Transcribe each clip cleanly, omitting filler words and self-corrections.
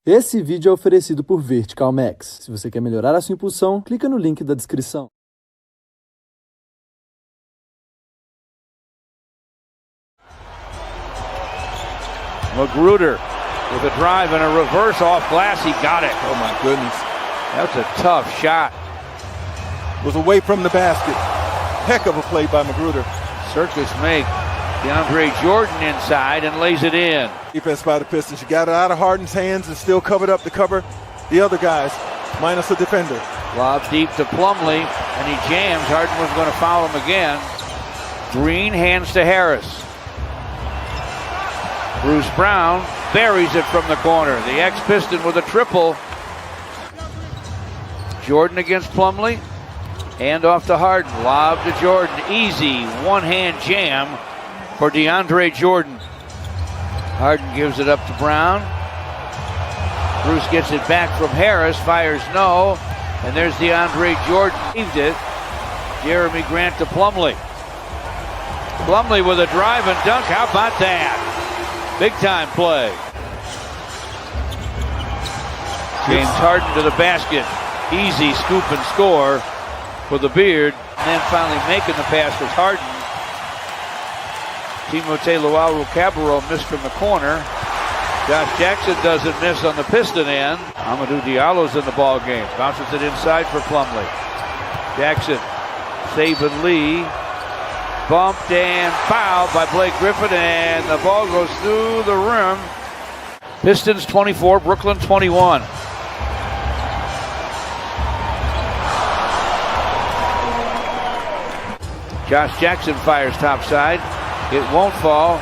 Esse vídeo é oferecido por Vertical Max. Se você quer melhorar a sua impulsão, clica no link da descrição. Magruder with a drive and a reverse off glass. He got it. Oh my goodness. That's a tough shot. Was away from the basket. Heck of a play by Magruder. Circus make DeAndre Jordan inside and lays it in. Defense by the Pistons. You got it out of Harden's hands and still covered up to cover the other guys, minus the defender. Lob deep to Plumlee, and he jams. Harden was going to foul him again. Green hands to Harris. Bruce Brown buries it from the corner. The ex-Piston with a triple. Jordan against Plumlee. Hand off to Harden. Lob to Jordan. Easy one-hand jam for DeAndre Jordan. Harden gives it up to Brown. Bruce gets it back from Harris. Fires no. And there's DeAndre Jordan. Saved it. Jeremy Grant to Plumlee. Plumlee with a drive and dunk. How about that? Big time play. James Harden to the basket. Easy scoop and score for the Beard. And then finally making the pass was Harden. Timothé Luwawu-Cabarrot missed from the corner. Josh Jackson doesn't miss on the Piston end. Amadou Diallo's in the ball game. Bounces it inside for Plumlee. Jackson, Saban Lee. Bumped and fouled by Blake Griffin, and the ball goes through the rim. Pistons 24, Brooklyn 21. Josh Jackson fires topside. It won't fall.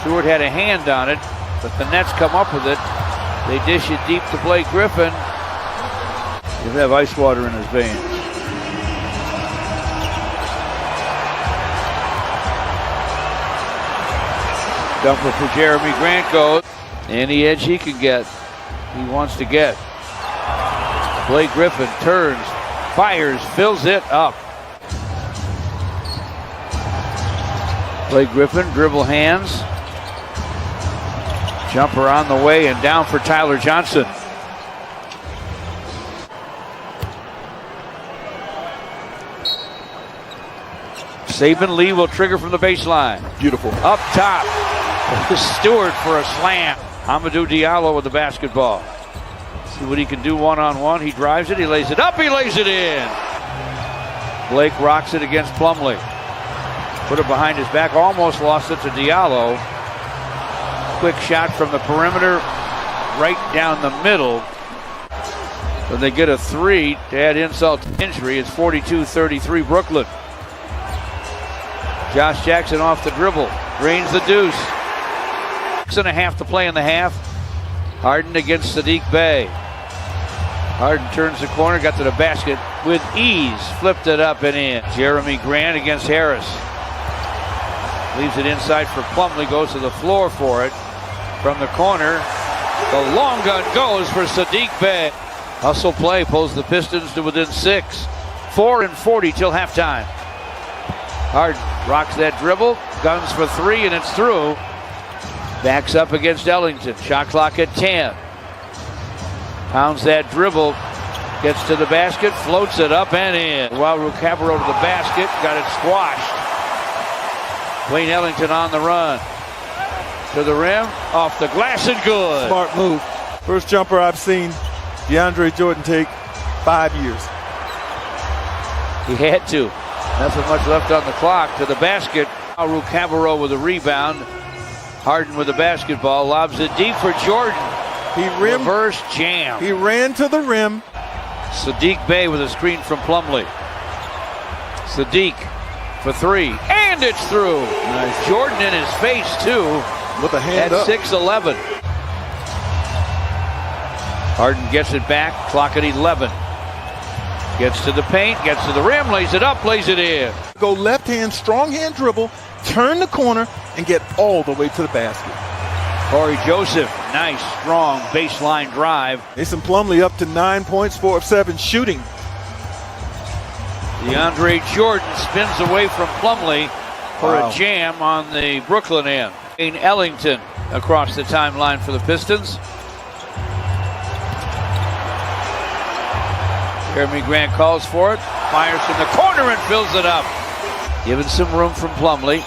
Stewart had a hand on it, but the Nets come up with it. They dish it deep to Blake Griffin. He'll have ice water in his veins. Dumper for Jeremy Grant goes. Any edge he can get, he wants to get. Blake Griffin turns, fires, fills it up. Blake Griffin, dribble hands. Jumper on the way and down for Tyler Johnson. Saban Lee will trigger from the baseline. Beautiful. Up top. Stewart for a slam. Amadou Diallo with the basketball. See what he can do one-on-one. He drives it, he lays it up, he lays it in. Blake rocks it against Plumlee. Put it behind his back, almost lost it to Diallo. Quick shot from the perimeter, right down the middle. When they get a three to add insult to injury, it's 42-33 Brooklyn. Josh Jackson off the dribble, drains the deuce. 6.5 to play in the half. Harden against Saddiq Bey. Harden turns the corner, got to the basket with ease, flipped it up and in. Jeremy Grant against Harris. Leaves it inside for Plumlee, goes to the floor for it. From the corner, the long gun goes for Saddiq Bey. Hustle play pulls the Pistons to within 6. 4:40 till halftime. Harden rocks that dribble, guns for three, and it's through. Backs up against Ellington. Shot clock at 10. Pounds that dribble. Gets to the basket, floats it up and in. Luwawu-Cabarrot to the basket, got it squashed. Wayne Ellington on the run. To the rim, off the glass and good. Smart move. First jumper I've seen DeAndre Jordan take 5 years. He had to. Nothing much left on the clock. To the basket. Luwawu-Cabarrot with a rebound. Harden with the basketball. Lobs it deep for Jordan. He rimmed. Reverse jam. He ran to the rim. Saddiq Bey with a screen from Plumlee. Saddiq for three. And it's through. Nice. Jordan in his face, too. With a hand at up. 6:11. Harden gets it back. Clock at 11. Gets to the paint, gets to the rim, lays it up, lays it in. Go left hand, strong hand dribble, turn the corner, and get all the way to the basket. Corey Joseph, nice, strong baseline drive. Mason Plumlee up to 9 points, 4 of 7 shooting. DeAndre Jordan spins away from Plumlee for a jam on the Brooklyn end. Wayne Ellington across the timeline for the Pistons. Jeremy Grant calls for it, fires from the corner and fills it up. Giving some room from Plumlee.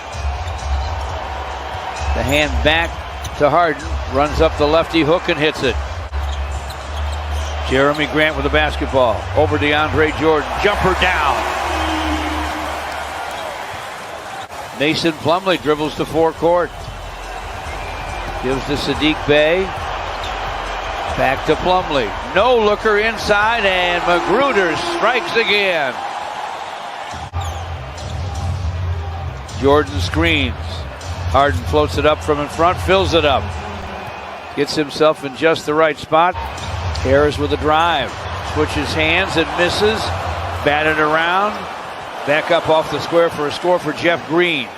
The hand back to Harden, runs up the lefty hook and hits it. Jeremy Grant with the basketball, over DeAndre Jordan, jumper down. Mason Plumlee dribbles to forecourt. Gives to Saddiq Bey. Back to Plumlee. No looker inside, and Magruder strikes again. Jordan screens. Harden floats it up from in front, fills it up. Gets himself in just the right spot. Harris with a drive. Switches hands and misses. Batted around. Back up off the square for a score for Jeff Green.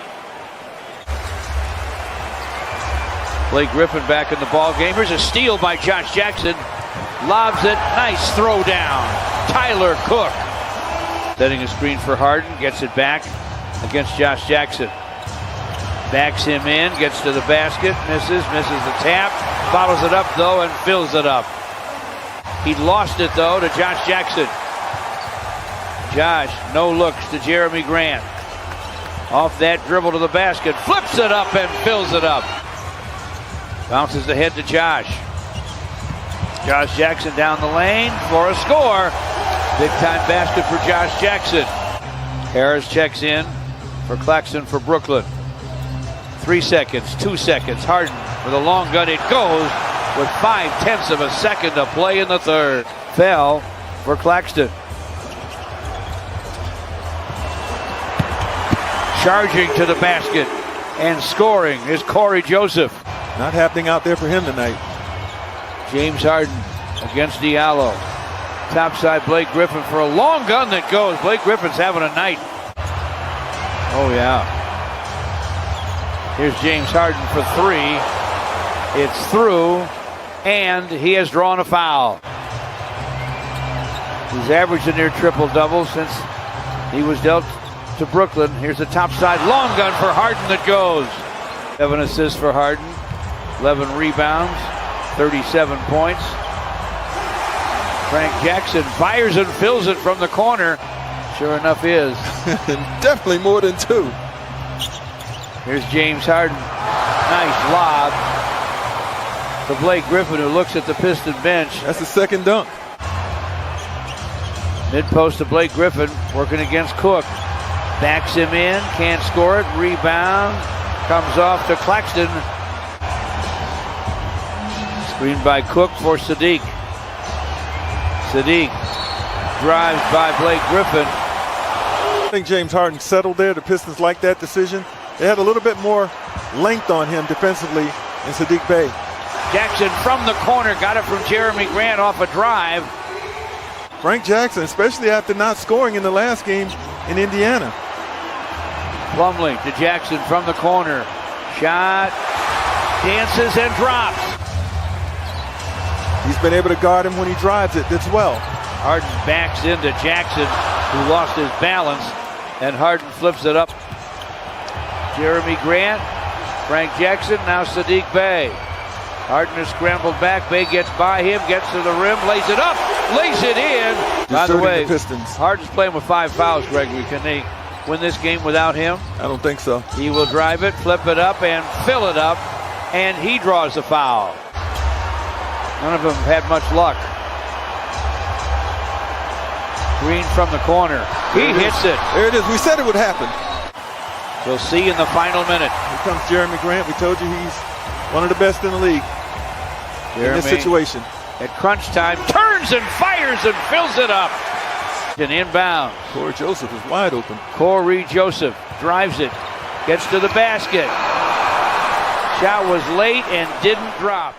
Blake Griffin back in the ball game. Here's a steal by Josh Jackson. Lobs it. Nice throw down. Tyler Cook. Setting a screen for Harden. Gets it back against Josh Jackson. Backs him in. Gets to the basket. Misses the tap. Follows it up though and fills it up. He lost it though to Josh Jackson. Josh, no looks to Jeremy Grant. Off that dribble to the basket. Flips it up and fills it up. Bounces ahead to Josh. Josh Jackson down the lane for a score. Big time basket for Josh Jackson. Harris checks in for Claxton for Brooklyn. 3 seconds, 2 seconds. Harden with a long gun. It goes with 0.5 of a second to play in the third. Foul for Claxton. Charging to the basket and scoring is Corey Joseph. Not happening out there for him tonight. James Harden against Diallo. Topside Blake Griffin for a long gun that goes. Blake Griffin's having a night. Oh yeah. Here's James Harden for three. It's through, and he has drawn a foul. He's averaged a near triple-double since he was dealt to Brooklyn. Here's the topside long gun for Harden that goes. 7 assists for Harden, 11 rebounds, 37 points. Frank Jackson fires and fills it from the corner. Sure enough is. Definitely more than 2. Here's James Harden. Nice lob to Blake Griffin, who looks at the Piston bench. That's the second dunk. Mid-post to Blake Griffin, working against Cook. Backs him in, can't score it. Rebound, comes off to Claxton. Screened by Cook for Saddiq. Saddiq drives by Blake Griffin. I think James Harden settled there. The Pistons like that decision. They had a little bit more length on him defensively in Saddiq Bey. Jackson from the corner, got it from Jeremy Grant off a drive. Frank Jackson, especially after not scoring in the last game in Indiana. Plumlee to Jackson from the corner. Shot, dances and drops. He's been able to guard him when he drives it as well. Harden backs into Jackson, who lost his balance, and Harden flips it up. Jeremy Grant, Frank Jackson, now Saddiq Bey. Harden is scrambled back. Bey gets by him, gets to the rim, lays it up, lays it in. By the way, Harden's playing with 5 fouls, Gregory. Can they win this game without him? I don't think so. He will drive it, flip it up, and fill it up, and he draws the foul. None of them had much luck. Green from the corner. He hits it. There it is. We said it would happen. We'll see in the final minute. Here comes Jeremy Grant. We told you he's one of the best in the league in this situation. At crunch time, turns and fires and fills it up. And inbound. Corey Joseph is wide open. Corey Joseph drives it, gets to the basket. Shot was late and didn't drop.